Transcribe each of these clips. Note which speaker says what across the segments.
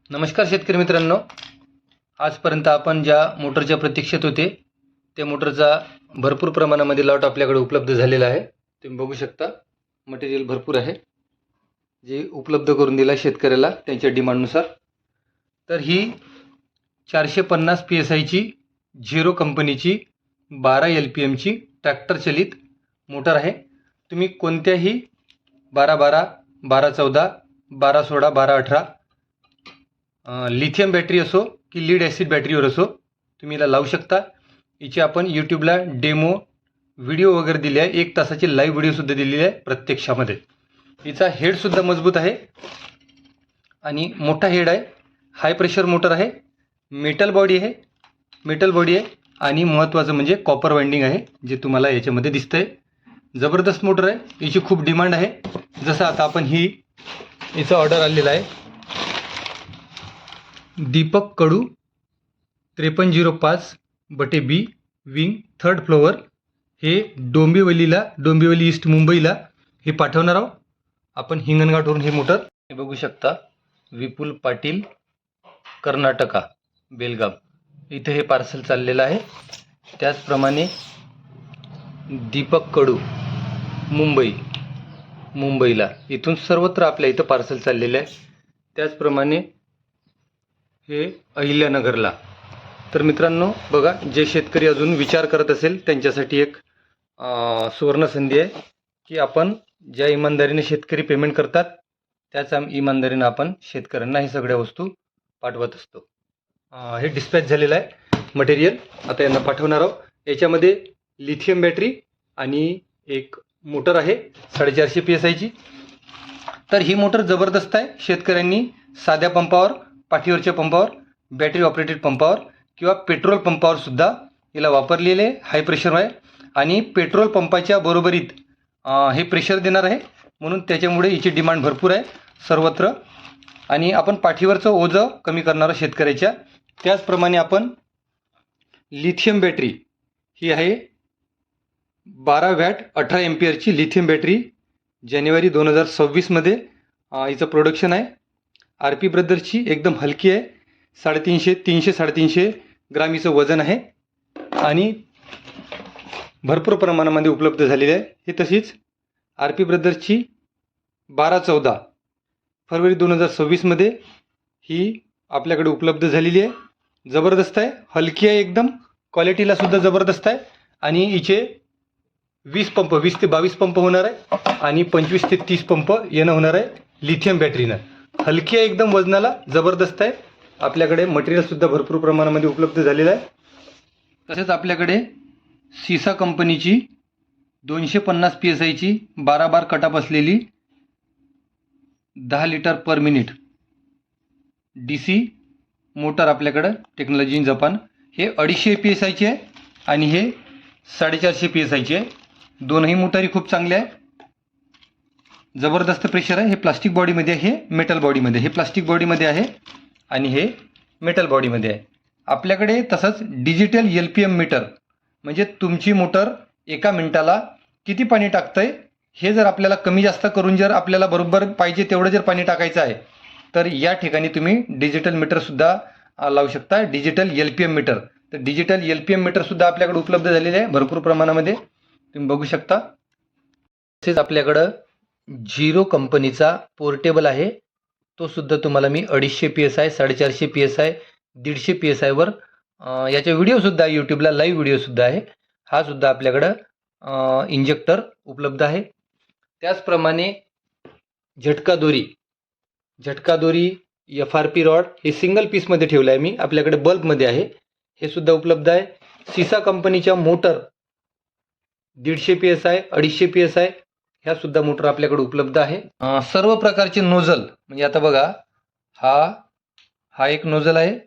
Speaker 1: नमस्कार शेतकरी मित्रांनो, आजपर्यंत आपण ज्या मोटरच्या प्रतीक्षेत होते त्या मोटरचा भरपूर प्रमाणामध्ये लॉट आपल्याकडे उपलब्ध झालेला आहे. तुम्ही बघू शकता, मटेरियल भरपूर आहे जे उपलब्ध करून दिला शेतकऱ्याला त्यांच्या डिमांडनुसार. तर ही 450 PSI ची झिरो कंपनीची 12 LPM ची ट्रॅक्टर चलित मोटर आहे. तुम्ही कोणत्याही 12-12, 12-14, 12-16, 12-18 लिथियम बॅटरी असो की लीड ॲसिड बॅटरीवर असो तुम्ही याला लावू शकता. हिची आपण यूट्यूबला डेमो व्हिडिओ वगैरे दिले आहे. 1 तासाची लाईव्ह व्हिडिओसुद्धा दिलेली आहे प्रत्यक्षामध्ये. हिचा हेडसुद्धा मजबूत आहे आणि मोठा हेड आहे. हाय प्रेशर मोटर आहे. मेटल बॉडी आहे आणि महत्त्वाचं म्हणजे कॉपर वाइंडिंग आहे जे तुम्हाला याच्यामध्ये दिसतंय. जबरदस्त मोटर आहे. हिची खूप डिमांड आहे. जसं आता आपण हिचा ऑर्डर आलेला आहे. दीपक कडू 5305/B विंग 3rd फ्लोअर, हे डोंबिवली ईस्ट मुंबईला हे पाठवणार आहोत आपण हिंगणघाटवरून. हे मोटर हे बघू शकता, विपुल पाटील कर्नाटका बेलगाम इथे हे पार्सल चाललेलं आहे. त्याचप्रमाणे दीपक कडू मुंबईला इथून सर्वत्र आपल्या इथं पार्सल चाललेलं आहे. त्याचप्रमाणे हे अहिल्यानगरला. तर मित्रांनो बघा, जे शेतकरी अजून विचार करत असेल त्यांच्यासाठी एक सुवर्ण संधी आहे की आपण ज्या इमानदारीने शेतकरी पेमेंट करतात त्याच इमानदारीने आपण शेतकऱ्यांना हे सगळ्या वस्तू पाठवत असतो. हे डिस्पॅच झालेलं आहे मटेरियल. आता यांना पाठवणार आहोत. याच्यामध्ये लिथियम बॅटरी आणि एक मोटर आहे 450 PSI ची. तर ही मोटर जबरदस्त आहे. शेतकऱ्यांनी साध्या पंपावर, पाठीवरच्या पंपावर, बॅटरी ऑपरेटेड पंपावर किंवा पेट्रोल पंपावर सुद्धा हिला वापरलेले. हाय प्रेशर आहे आणि पेट्रोल पंपाच्या बरोबरीत हे प्रेशर देणार आहे, म्हणून त्याच्यामुळे हिची डिमांड भरपूर आहे सर्वत्र. आणि आपण पाठीवरचं ओझं कमी करणार शेतकऱ्याच्या. त्याचप्रमाणे आपण लिथियम बॅटरी ही आहे 12 वॅट 18 एम्पियरची लिथियम बॅटरी. जानेवारी 2026 हिचं प्रोडक्शन आहे. RP ब्रदर्सची एकदम हलकी आहे. 350 ग्राम हिचं वजन आहे आणि भरपूर प्रमाणामध्ये उपलब्ध झालेली आहे. हे तशीच RP ब्रदर्सची 12-14 फरवरी 2026 ही आपल्याकडे उपलब्ध झालेली आहे. जबरदस्त आहे, हलकी आहे एकदम, क्वालिटीला सुद्धा जबरदस्त आहे. आणि हिचे 20 ते 22 पंप होणार आहे आणि 25 ते 30 पंप येणं होणार आहे लिथियम बॅटरीनं. हलकी आहे एकदम, वजनाला जबरदस्त आहे. आपल्याकडे मटेरियलसुद्धा भरपूर प्रमाणामध्ये उपलब्ध झालेलं आहे. तसेच आपल्याकडे सीसा कंपनीची 250 PSI ची 12 बार कटाप असलेली 10 litre per minute DC motor आपल्याकडं टेक्नॉलॉजी इन जपान. हे 250 PSI ची आहे आणि हे 450 PSI ची आहे. दोनही मोटारी खूप चांगल्या आहे. जबरदस्त प्रेशर आहे. हे प्लास्टिक बॉडीमध्ये आहे, हे मेटल बॉडीमध्ये. हे प्लास्टिक बॉडीमध्ये आहे आणि हे मेटल बॉडीमध्ये आहे. आपल्याकडे तसंच डिजिटल LPM मीटर, म्हणजे तुमची मोटर एका मिनिटाला किती पाणी टाकतंय हे जर आपल्याला कमी जास्त करून जर आपल्याला बरोबर पाहिजे तेवढं जर पाणी टाकायचं आहे तर या ठिकाणी तुम्ही डिजिटल मीटरसुद्धा लावू शकता. Digital LPM meter. तर डिजिटल LPM मीटरसुद्धा आपल्याकडे उपलब्ध झालेले आहे भरपूर प्रमाणामध्ये, तुम्ही बघू शकता. तसेच आपल्याकडं झिरो कंपनीचा पोर्टेबल आहे. तो सुद्धा तुम्हाला मी 250 PSI, 450 PSI, 150 PSI वर याचे व्हिडिओसुद्धा यूट्यूबला लाईव्ह व्हिडिओसुद्धा आहे. हा सुद्धा आपल्याकडं इंजेक्टर उपलब्ध आहे. त्याचप्रमाणे झटका दोरी FRP रॉड हे सिंगल पीसमध्ये ठेवलं आहे मी. आपल्याकडे बल्बमध्ये आहे, हे सुद्धा उपलब्ध आहे. सीसा कंपनीच्या मोटर 150 PSI, 250 PSI ह्या सुद्धा मोटर आपल्याकडे उपलब्ध आहे. सर्व प्रकारचे नोझल, म्हणजे आता बघा, हा एक नोझल आहे.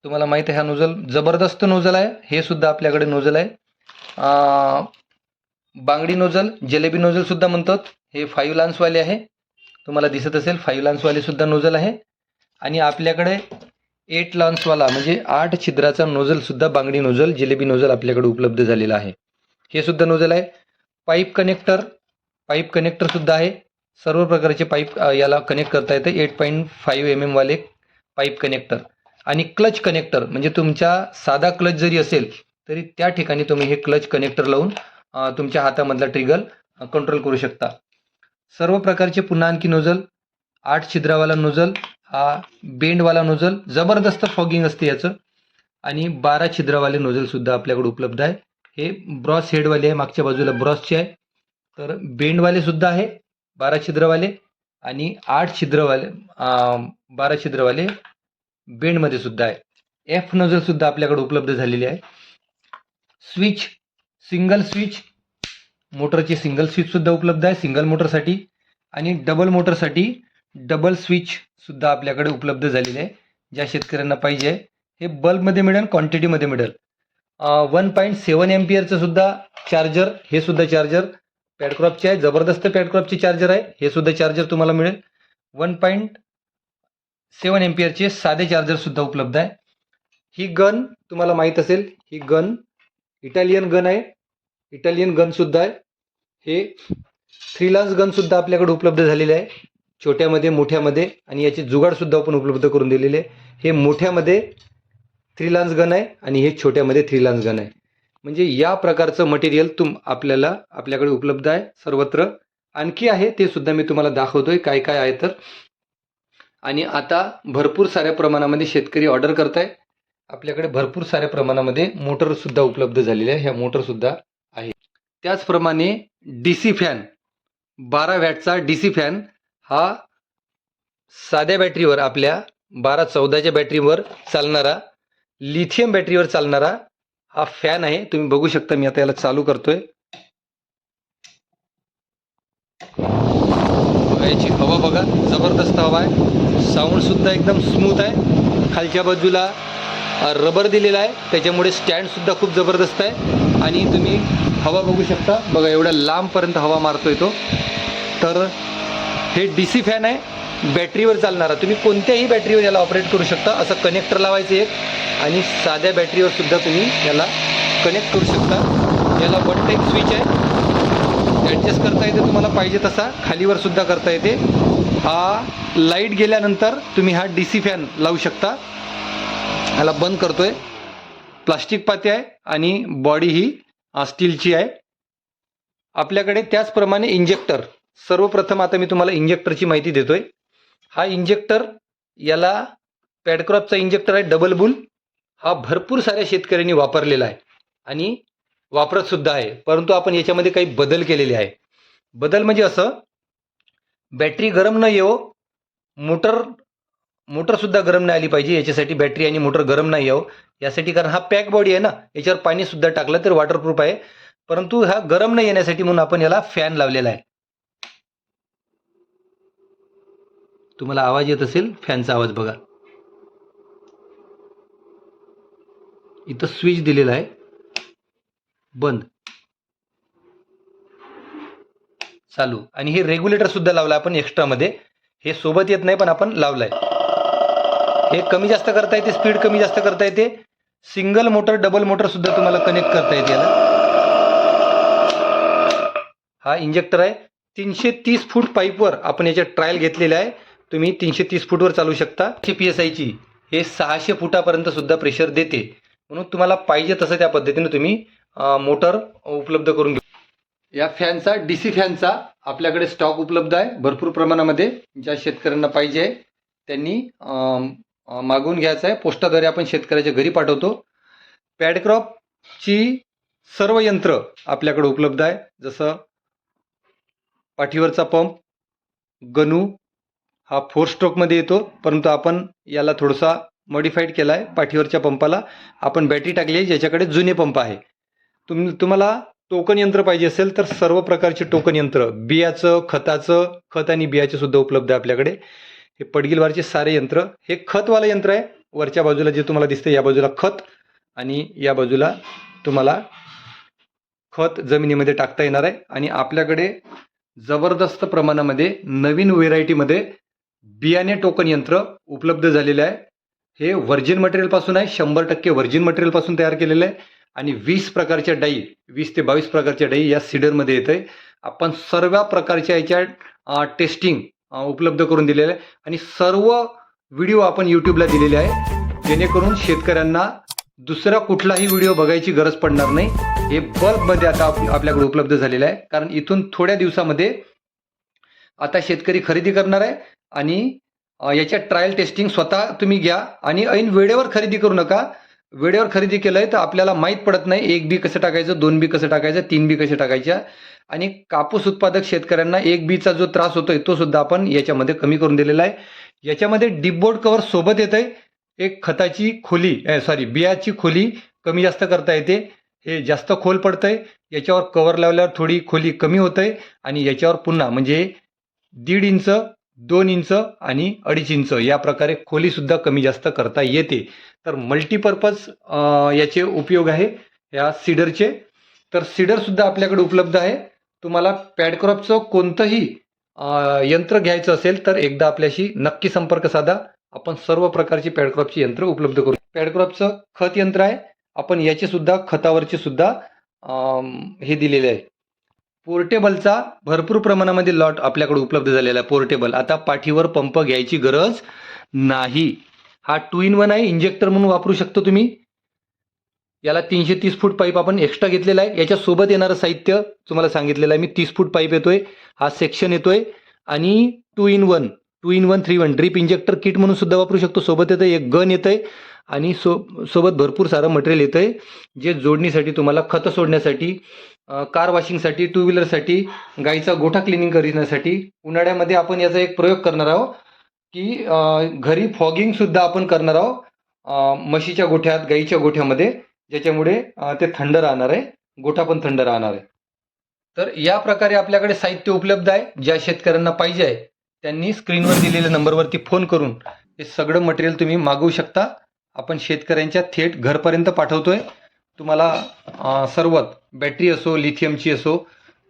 Speaker 1: तुम्हाला माहिती आहे हा नोझल जबरदस्त नोझल आहे. हे सुद्धा आपल्याकडे नोझल आहे. बांगडी नोझल, जलेबी नोझल सुद्धा म्हणतात. हे 5 लान्सवाले आहे, तुम्हाला दिसत असेल 5 लान्सवाले सुद्धा नोझल आहे. आणि आपल्याकडे 8 लान्सवाला म्हणजे 8 छिद्राचा नोझल सुद्धा, बांगडी नोझल, जलेबी नोझल आपल्याकडे उपलब्ध झालेला आहे. हे सुद्धा नोझल आहे. पाईप कनेक्टर सुद्धा आहे. सर्व प्रकारचे पाईप याला कनेक्ट करता येते. 8.5 mm वाले पाईप कनेक्टर आणि क्लच कनेक्टर, म्हणजे तुमच्या साधा क्लच जरी असेल तरी त्या ठिकाणी तुम्ही हे क्लच कनेक्टर लावून तुमच्या हातामधला ट्रिगर कंट्रोल करू शकता. सर्व प्रकारचे पुन्हा आणखी नोझल, 8 छिद्रावाला नोझल, हा बेंडवाला नोझल, जबरदस्त फॉगिंग असते याचं, आणि 12 छिद्रावाले नोझल सुद्धा आपल्याकडे उपलब्ध आहे. हे ब्रॉस हेडवाले आहे, मागच्या बाजूला ब्रॉसचे आहे. तर बेंडवाले सुद्धा आहे 12 छिद्रवाले, आणि 8 छिद्रवाले 12 छिद्रवाले बेंडमध्ये सुद्धा आहे. एफ नोझल सुद्धा आपल्याकडे उपलब्ध झालेली आहे. स्विच, सिंगल स्विच, मोटरची सिंगल स्विच सुद्धा उपलब्ध आहे सिंगल मोटरसाठी, आणि डबल मोटरसाठी डबल स्विच सुद्धा आपल्याकडे उपलब्ध झालेले आहे. ज्या शेतकऱ्यांना पाहिजे हे बल्बमध्ये मिळेल, क्वांटिटीमध्ये मिळेल. 1.7 एम्पियरचं सुद्धा चार्जर, हे सुद्धा चार्जर पॅडक्रॉपचे आहे, जबरदस्त पॅडक्रॉपचे चार्जर आहे. हे सुद्धा चार्जर तुम्हाला मिळेल. 1.7 एम्पियरचे साधे चार्जर सुद्धा उपलब्ध आहे. ही गन तुम्हाला माहीत असेल, ही गन इटालियन गन आहे, इटालियन गन सुद्धा आहे. हे 3 लान्स गन सुद्धा आपल्याकडे उपलब्ध झालेले आहे, छोट्यामध्ये मोठ्यामध्ये, आणि याचे जुगाड सुद्धा आपण उपलब्ध करून दिलेले आहे. हे मोठ्यामध्ये 3 लान्स गन आहे आणि हे छोट्यामध्ये 3 लान्स गन आहे. म्हणजे या प्रकारचं मटेरियल आपल्याकडे उपलब्ध आहे सर्वत्र. आणखी आहे ते सुद्धा मी तुम्हाला दाखवतोय काय काय आहे तर. आणि आता भरपूर साऱ्या प्रमाणामध्ये शेतकरी ऑर्डर करताय. आपल्याकडे भरपूर साऱ्या प्रमाणामध्ये मोटर सुद्धा उपलब्ध झालेले आहे, ह्या मोटर सुद्धा आहे. त्याचप्रमाणे DC फॅन, 12 वॅटचा DC फॅन, हा साध्या बॅटरीवर, आपल्या 12-14च्या बॅटरीवर चालणारा, लिथियम बॅटरीवर चालणारा हा फॅन आहे. तुम्ही बघू शकता, मी आता याला चालू करतोय. बघा याची हवा बघा, जबरदस्त हवा आहे. साऊंड सुद्धा एकदम स्मूथ आहे. खालच्या बाजूला रबर दिलेला आहे, त्याच्यामुळे स्टँड सुद्धा खूप जबरदस्त आहे. आणि तुम्ही हवा बघू शकता, बघा एवढ्या लांबपर्यंत हवा मारतोय तो. तर हे DC फॅन आहे, बॅटरीवर चालणारा. तुम्ही कोणत्याही बॅटरीवर याला ऑपरेट करू शकता. असं कनेक्टर लावायचं एक, आणि साध्या बॅटरीवर सुद्धा तुम्ही याला कनेक्ट करू शकता. याला 1 टाईप स्विच आहे, ॲडजस्ट करता येते तुम्हाला पाहिजे तसा, खालीवर सुद्धा करता येते. हा लाईट गेल्यानंतर तुम्ही हा DC फॅन लावू शकता. ह्याला बंद करतोय. प्लास्टिक पाती आहे आणि बॉडी ही स्टीलची आहे. आपल्याकडे त्याचप्रमाणे इंजेक्टर, सर्वप्रथम आता मी तुम्हाला इंजेक्टरची माहिती देतोय. हा इंजेक्टर, याला पॅडक्रॉपचा इंजेक्टर आहे, डबल बुल. हा भरपूर साऱ्या शेतकऱ्यांनी वापरलेला आहे आणि वापरत सुद्धा आहे. परंतु आपण याच्यामध्ये काही बदल केलेले आहे. बदल म्हणजे असं, बॅटरी गरम न येवो, मोटर सुद्धा गरम नाही आली पाहिजे. याच्यासाठी बॅटरी आणि मोटर गरम नाही यावं यासाठी, कारण हा पॅक बॉडी आहे ना, याच्यावर पाणी सुद्धा टाकलं तर वॉटरप्रूफ आहे. परंतु हा गरम न येण्यासाठी म्हणून आपण याला फॅन लावलेला आहे. तुम्हाला आवाज येत असेल, फॅनचा आवाज बघा. इथं स्विच दिलेला आहे, बंद, चालू. आणि हे रेग्युलेटर सुद्धा लावलं आपण एक्स्ट्रामध्ये. हे सोबत येत नाही पण आपण लावलंय. हे कमी जास्त करता येते, स्पीड कमी जास्त करता येते. सिंगल मोटर, डबल मोटर सुद्धा तुम्हाला कनेक्ट करता येते याला. हा इंजेक्टर आहे. 330 फूट पाईपवर आपण याच्या ट्रायल घेतलेले आहे. तुम्ही 330 फूटवर चालू शकता. PSI ची हे 600 फुटापर्यंत सुद्धा प्रेशर देते. म्हणून तुम्हाला पाहिजे तसं त्या पद्धतीने तुम्ही मोटर उपलब्ध करून घेऊ. या फॅनचा, DC फॅनचा आपल्याकडे स्टॉक उपलब्ध आहे भरपूर प्रमाणामध्ये. ज्या शेतकऱ्यांना पाहिजे आहे त्यांनी मागवून घ्यायचं आहे. पोस्टाद्वारे आपण शेतकऱ्याच्या घरी पाठवतो. पॅडक्रॉपची सर्व यंत्र आपल्याकडे उपलब्ध आहे. जसं पाठीवरचा पंप, गनू, हा 4 स्ट्रोकमध्ये येतो, परंतु आपण याला थोडासा मॉडिफाईड केला आहे. पाठीवरच्या पंपाला आपण बॅटरी टाकली आहे, ज्याच्याकडे जुने पंप आहे. तुम्हाला टोकन यंत्र पाहिजे असेल तर सर्व प्रकारचे टोकन यंत्र, बियाचं, खताचं, खत आणि बियाचे सुद्धा उपलब्ध आहे आपल्याकडे. हे पडगिलवारचे सारे यंत्र. हे खतवालं यंत्र आहे. वरच्या बाजूला जे तुम्हाला दिसते, या बाजूला खत आणि या बाजूला तुम्हाला खत जमिनीमध्ये टाकता येणार आहे. आणि आपल्याकडे जबरदस्त प्रमाणामध्ये नवीन व्हेरायटीमध्ये बियाणे टोकन यंत्र उपलब्ध झालेले आहे. हे व्हर्जिन मटेरियलपासून आहे, 100% व्हर्जिन मटेरियलपासून तयार केलेलं आहे. आणि 20 प्रकारच्या डाई, 20 ते 22 प्रकारच्या डाई या सीडरमध्ये येत आहे. आपण सर्व प्रकारच्या याच्या टेस्टिंग उपलब्ध करून दिलेलं आहे. आणि सर्व व्हिडिओ आपण यूट्यूबला दिलेले आहे, जेणेकरून शेतकऱ्यांना दुसरा कुठलाही व्हिडिओ बघायची गरज पडणार नाही. हे बल्कमध्ये आता आपल्याकडे उपलब्ध झालेलं आहे. कारण इथून थोड्या दिवसामध्ये आता शेतकरी खरेदी करणार आहे आणि याच्या ट्रायल टेस्टिंग स्वतः तुम्ही घ्या आणि ऐन वेळेवर खरेदी करू नका. वेळेवर खरेदी केलंय तर आपल्याला माहीत पडत नाही 1 बी कसं टाकायचं, 2 बी कसं टाकायचं, 3 बी कसे टाकायच्या. आणि कापूस उत्पादक शेतकऱ्यांना 1 बीचा जो त्रास होतोय तो सुद्धा आपण याच्यामध्ये कमी करून दिलेला आहे. याच्यामध्ये डिपबोर्ड कव्हर सोबत येत आहे. एक खताची खोली बियाची खोली कमी जास्त करता येते. हे जास्त खोल पडतंय, याच्यावर कव्हर लावल्यावर थोडी खोली कमी होतंय आणि याच्यावर पुन्हा म्हणजे 1.5 इंच, 2 इंच आणि 2.5 इंच या प्रकारे खोली सुद्धा कमी जास्त करता येते. तर मल्टीपर्पज याचे उपयोग आहे या सीडरचे. तर सीडर सुद्धा आपल्याकडे उपलब्ध आहे. तुम्हाला पॅडक्रॉपचं कोणतंही यंत्र घ्यायचं असेल तर एकदा आपल्याशी नक्की संपर्क साधा. आपण सर्व प्रकारची पॅडक्रॉपची यंत्र उपलब्ध करू. पॅडक्रॉपचं खत यंत्र आहे. आपण याचे सुद्धा खतावरचे सुद्धा हे दिलेले आहे. पोर्टेबलचा भरपूर प्रमाणामध्ये लॉट आपल्याकडे उपलब्ध झालेला आहे. पोर्टेबल आता पाठीवर पंप घ्यायची गरज नाही. हा 2 in 1 आहे. इंजेक्टर म्हणून वापरू शकतो तुम्ही. याला 330 फूट पाईप आपण एक्स्ट्रा घेतलेला आहे. याच्यासोबत येणारं साहित्य तुम्हाला सांगितलेलं आहे मी. 30 फूट पाईप येतोय, हा सेक्शन येतोय आणि 2 in 1 3 1 ड्रीप इंजेक्टर किट म्हणून सुद्धा वापरू शकतो. सोबत येतं एक गन येतंय आणि सोबत भरपूर सारं मटेरियल येतंय जे जोडणीसाठी तुम्हाला खतं सोडण्यासाठी, कार वॉशिंगसाठी, 2 व्हीलरसाठी, गाईचा गोठा क्लिनिंग करण्यासाठी. उन्हाळ्यामध्ये आपण याचा एक प्रयोग करणार आहोत की घरी फॉगिंग सुद्धा आपण करणार आहोत म्हशीच्या गोठ्यात, गाईच्या गोठ्यामध्ये, ज्याच्यामुळे ते थंड राहणार आहे, गोठा पण थंड राहणार आहे. तर या प्रकारे आपल्याकडे साहित्य उपलब्ध आहे. ज्या शेतकऱ्यांना पाहिजे आहे त्यांनी स्क्रीनवर दिलेल्या नंबरवरती फोन करून हे सगळं मटेरियल तुम्ही मागवू शकता. आपण शेतकऱ्यांच्या थेट घरपर्यंत पाठवतोय. तुम्हाला सर्वात बॅटरी असो, लिथियमची असो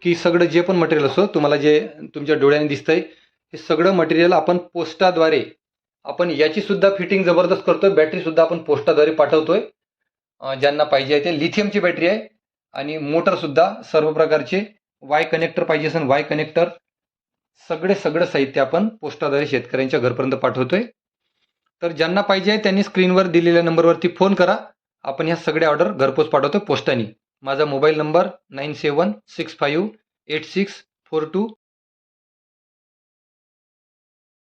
Speaker 1: की सगळं जे पण मटेरियल असो, तुम्हाला जे तुमच्या डोळ्याने दिसतंय हे सगळं मटेरियल आपण पोस्टाद्वारे, आपण याची सुद्धा फिटिंग जबरदस्त करतोय. बॅटरी सुद्धा आपण पोस्टाद्वारे पाठवतोय. ज्यांना पाहिजे आहे ते. लिथियमची बॅटरी आहे आणि मोटर सुद्धा सर्व प्रकारचे. वाय कनेक्टर पाहिजे असेल वाय कनेक्टर, सगळं साहित्य आपण पोस्टाद्वारे शेतकऱ्यांच्या घरपर्यंत पाठवतोय. तर ज्यांना पाहिजे आहे त्यांनी स्क्रीनवर दिलेल्या नंबरवरती फोन करा. आपण ह्या सगळ्या ऑर्डर घरपोच पाठवतो पोस्टाने. माझा मोबाईल नंबर 97658642